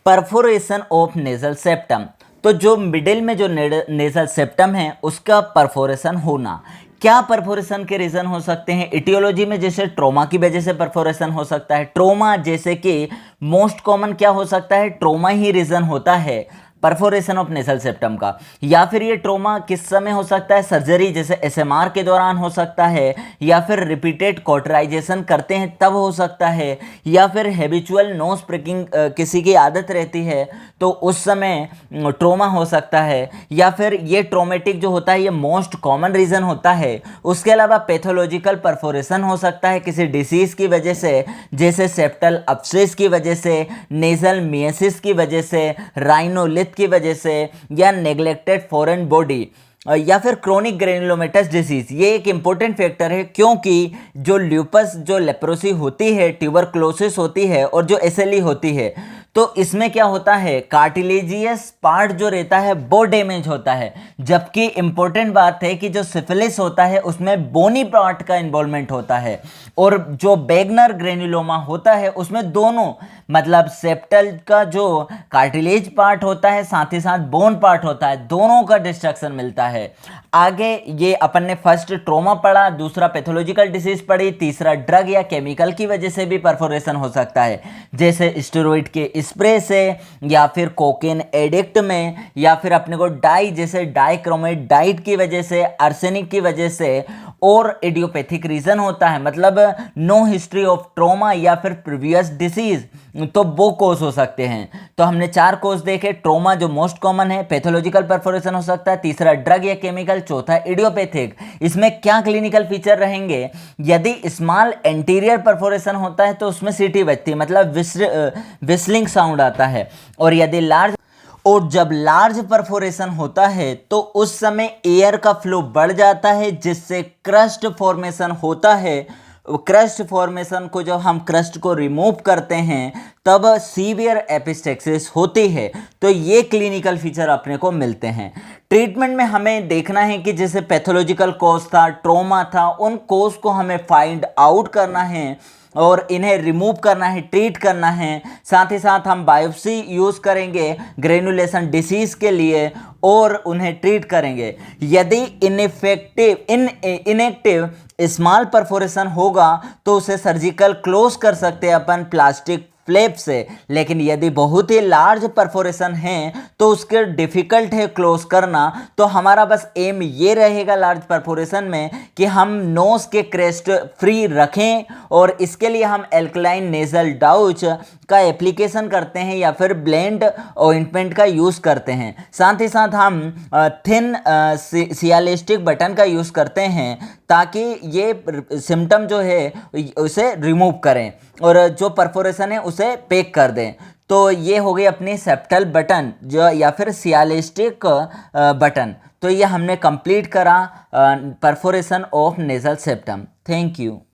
Perforation of nasal septum. तो जो middle में जो नेजल सेप्टम है उसका परफोरेशन होना, क्या परफोरेशन के रीज़न हो सकते हैं? इटियोलॉजी में जैसे ट्रोमा की वजह से परफोरेशन हो सकता है। ट्रोमा जैसे कि मोस्ट कॉमन क्या हो सकता है, ट्रोमा ही रीज़न होता है परफोरेशन ऑफ नेजल सेप्टम का। या फिर ये ट्रोमा किस समय हो सकता है, सर्जरी जैसे एसएमआर के दौरान हो सकता है, या फिर रिपीटेड कॉटराइजेशन करते हैं तब हो सकता है, या फिर हैबिचुअल नोज प्रिकिंग किसी की आदत रहती है तो उस समय ट्रोमा हो सकता है, या फिर ये ट्रोमेटिक जो होता है ये मोस्ट कॉमन रीज़न होता है। उसके अलावा पैथोलॉजिकल परफोरेशन हो सकता है किसी डिसीज़ की वजह से, जैसे सेप्टल अब्सेस की वजह से, नेजल मियासिस की वजह से, राइनोलिथ की वजह से, या नेग्लेक्टेड फॉरेन बॉडी, या फिर क्रोनिक ग्रेनुलोमेटस डिसीज। ये एक इंपॉर्टेंट फैक्टर है क्योंकि जो ल्यूपस, जो लेप्रोसी होती है, ट्यूबरक्लोसिस होती है और जो एसएलई होती है, तो इसमें क्या होता है, कार्टिलेजियस पार्ट जो रहता है वो डैमेज होता है। जबकि इंपॉर्टेंट बात है कि जो सिफिलिस होता है उसमें बोनी पार्ट का इन्वॉल्वमेंट होता है, और जो बैगनर ग्रेनुलोमा होता है उसमें दोनों, मतलब सेप्टल का जो कार्टिलेज पार्ट होता है साथ ही साथ बोन पार्ट होता है, दोनों का डिस्ट्रक्शन मिलता है। आगे ये अपन ने फर्स्ट ट्रोमा पढ़ा, दूसरा पैथोलॉजिकल डिसीज पढ़ी, तीसरा ड्रग या केमिकल की वजह से भी परफोरेशन हो सकता है, जैसे स्टेरॉइड के स्प्रे से, या फिर कोकेन एडिक्ट में, या फिर अपने को डाई जैसे डाइक्रोमेट डाइट की वजह से, आर्सेनिक की वजह से, और इडियोपैथिक रीजन होता है मतलब नो हिस्ट्री ऑफ ट्रोमा या फिर प्रीवियस डिसीज, तो वो कोज हो सकते हैं। तो हमने 4 कोज देखे, ट्रोमा जो मोस्ट कॉमन है, पैथोलॉजिकल परफोरेशन हो सकता है, तीसरा ड्रग या केमिकल, चौथा इडियोपैथिक। इसमें क्या क्लिनिकल फीचर रहेंगे, यदि स्मॉल एंटीरियर परफोरेशन होता है तो उसमें सीटी बजती है, मतलब विस्लिंग साउंड आता है, और यदि लार्ज, और जब लार्ज परफोरेशन होता है तो उस समय एयर का फ्लो बढ़ जाता है जिससे क्रस्ट फॉर्मेशन होता है। क्रस्ट फॉर्मेशन को जब हम क्रस्ट को रिमूव करते हैं तब सीवियर एपिस्टेक्सिस होती है। तो ये क्लिनिकल फीचर अपने को मिलते हैं। ट्रीटमेंट में हमें देखना है कि जैसे पैथोलॉजिकल कॉज था, ट्रोमा था, उन कॉज को हमें फाइंड आउट करना है और इन्हें रिमूव करना है, ट्रीट करना है। साथ ही साथ हम बायोप्सी यूज़ करेंगे ग्रेनुलेशन डिसीज़ के लिए और उन्हें ट्रीट करेंगे। यदि इनएक्टिव स्मॉल परफोरेशन होगा तो उसे सर्जिकल क्लोज कर सकते हैं अपन प्लास्टिक फ्लैप से, लेकिन यदि बहुत ही लार्ज परफोरेशन है तो उसके डिफ़िकल्ट है क्लोज करना। तो हमारा बस एम ये रहेगा लार्ज परफोरेशन में कि हम नोज के क्रेस्ट फ्री रखें, और इसके लिए हम एल्कलाइन नेजल डाउच का एप्लीकेशन करते हैं या फिर ब्लेंड ऑइंटमेंट का यूज़ करते हैं। साथ ही साथ हम थिन सियालिस्टिक बटन का यूज़ करते हैं ताकि ये सिम्टम जो है उसे रिमूव करें और जो परफोरेशन है उसे पैक कर दें। तो ये हो गई अपनी सेप्टल बटन जो या फिर सियालिस्टिक बटन। तो ये हमने कंप्लीट करा perforation of nasal septum. Thank you.